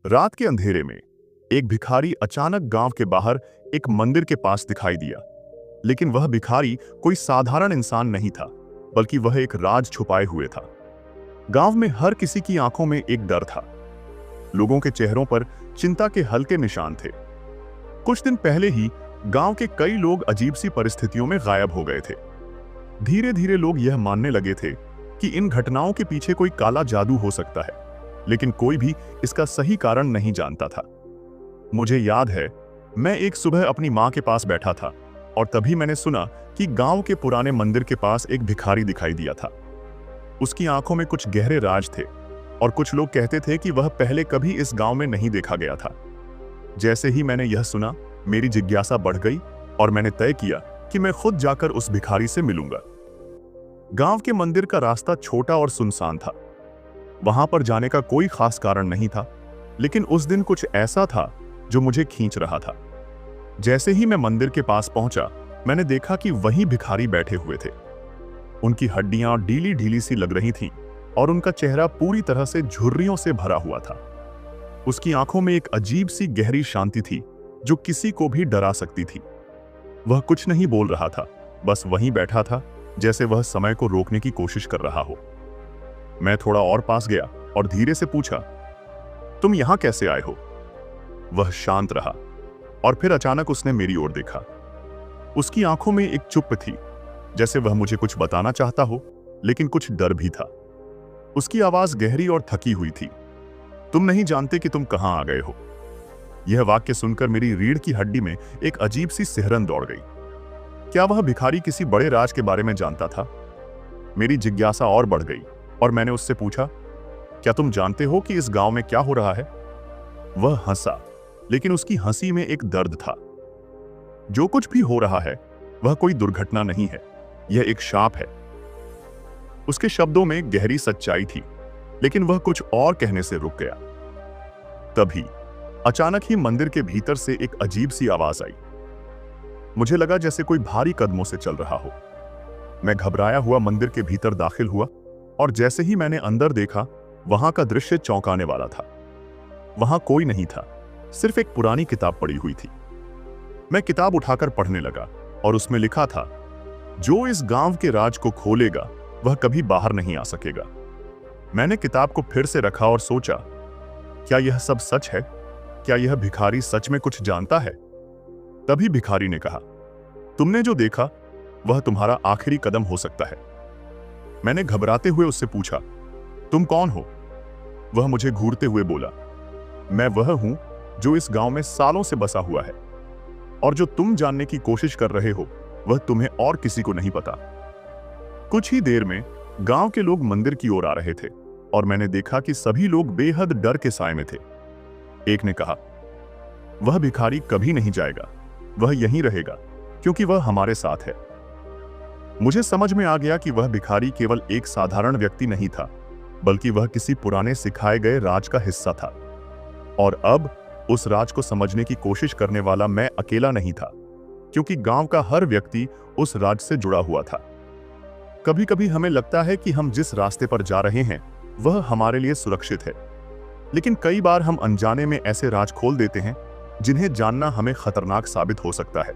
रात के अंधेरे में एक भिखारी अचानक गांव के बाहर एक मंदिर के पास दिखाई दिया। लेकिन वह भिखारी कोई साधारण इंसान नहीं था, बल्कि वह एक राज छुपाए हुए था। गांव में हर किसी की आंखों में एक डर था। लोगों के चेहरों पर चिंता के हल्के निशान थे। कुछ दिन पहले ही गांव के कई लोग अजीब सी परिस्थितियों में गायब हो गए थे। धीरे धीरे लोग यह मानने लगे थे कि इन घटनाओं के पीछे कोई काला जादू हो सकता है, लेकिन कोई भी इसका सही कारण नहीं जानता था। मुझे याद है, मैं एक सुबह अपनी मां के पास बैठा था और तभी मैंने सुना कि गांव के पुराने मंदिर के पास एक भिखारी दिखाई दिया था। उसकी आंखों में कुछ गहरे राज थे और कुछ लोग कहते थे कि वह पहले कभी इस गांव में नहीं देखा गया था। जैसे ही मैंने यह सुना, मेरी जिज्ञासा बढ़ गई और मैंने तय किया कि मैं खुद जाकर उस भिखारी से मिलूंगा। गांव के मंदिर का रास्ता छोटा और सुनसान था। वहां पर जाने का कोई खास कारण नहीं था, लेकिन उस दिन कुछ ऐसा था जो मुझे खींच रहा था। जैसे ही मैं मंदिर के पास पहुंचा, मैंने देखा कि वहीं भिखारी बैठे हुए थे। उनकी हड्डियां ढीली ढीली सी लग रही थीं और उनका चेहरा पूरी तरह से झुर्रियों से भरा हुआ था। उसकी आंखों में एक अजीब सी गहरी शांति थी जो किसी को भी डरा सकती थी। वह कुछ नहीं बोल रहा था, बस वहीं बैठा था, जैसे वह समय को रोकने की कोशिश कर रहा हो। मैं थोड़ा और पास गया और धीरे से पूछा, तुम यहां कैसे आए हो? वह शांत रहा और फिर अचानक उसने मेरी ओर देखा। उसकी आंखों में एक चुप्पी थी, जैसे वह मुझे कुछ बताना चाहता हो, लेकिन कुछ डर भी था। उसकी आवाज गहरी और थकी हुई थी। तुम नहीं जानते कि तुम कहां आ गए हो। यह वाक्य सुनकर मेरी रीढ़ की हड्डी में एक अजीब सी सिहरन दौड़ गई। क्या वह भिखारी किसी बड़े राज के बारे में जानता था? मेरी जिज्ञासा और बढ़ गई और मैंने उससे पूछा, क्या तुम जानते हो कि इस गांव में क्या हो रहा है? वह हंसा, लेकिन उसकी हंसी में एक दर्द था। जो कुछ भी हो रहा है वह कोई दुर्घटना नहीं है, यह एक शाप है। उसके शब्दों में गहरी सच्चाई थी, लेकिन वह कुछ और कहने से रुक गया। तभी अचानक ही मंदिर के भीतर से एक अजीब सी आवाज आई। मुझे लगा जैसे कोई भारी कदमों से चल रहा हो। मैं घबराया हुआ मंदिर के भीतर दाखिल हुआ और जैसे ही मैंने अंदर देखा, वहां का दृश्य चौंकाने वाला था। वहां कोई नहीं था, सिर्फ एक पुरानी किताब पड़ी हुई थी। मैं किताब उठाकर पढ़ने लगा और उसमें लिखा था, जो इस गांव के राज को खोलेगा वह कभी बाहर नहीं आ सकेगा। मैंने किताब को फिर से रखा और सोचा, क्या यह सब सच है? क्या यह भिखारी सच में कुछ जानता है? तभी भिखारी ने कहा, तुमने जो देखा वह तुम्हारा आखिरी कदम हो सकता है। मैंने घबराते हुए उससे पूछा, तुम कौन हो? वह मुझे घूरते हुए बोला, मैं वह हूं जो इस गांव में सालों से बसा हुआ है, और जो तुम जानने की कोशिश कर रहे हो वह तुम्हें और किसी को नहीं पता। कुछ ही देर में गांव के लोग मंदिर की ओर आ रहे थे और मैंने देखा कि सभी लोग बेहद डर के साए में थे। एक ने कहा, वह भिखारी कभी नहीं जाएगा, वह यहीं रहेगा क्योंकि वह हमारे साथ है। मुझे समझ में आ गया कि वह भिखारी केवल एक साधारण व्यक्ति नहीं था, बल्कि वह किसी पुराने सिखाए गए राज का हिस्सा था। और अब उस राज को समझने की कोशिश करने वाला मैं अकेला नहीं था, क्योंकि गांव का हर व्यक्ति उस राज से जुड़ा हुआ था। कभी कभी हमें लगता है कि हम जिस रास्ते पर जा रहे हैं वह हमारे लिए सुरक्षित है, लेकिन कई बार हम अनजाने में ऐसे राज खोल देते हैं जिन्हें जानना हमें खतरनाक साबित हो सकता है।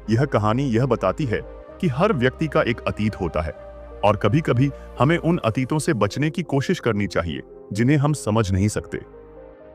यह कहानी यह बताती है कि हर व्यक्ति का एक अतीत होता है और कभी कभी हमें उन अतीतों से बचने की कोशिश करनी चाहिए जिन्हें हम समझ नहीं सकते।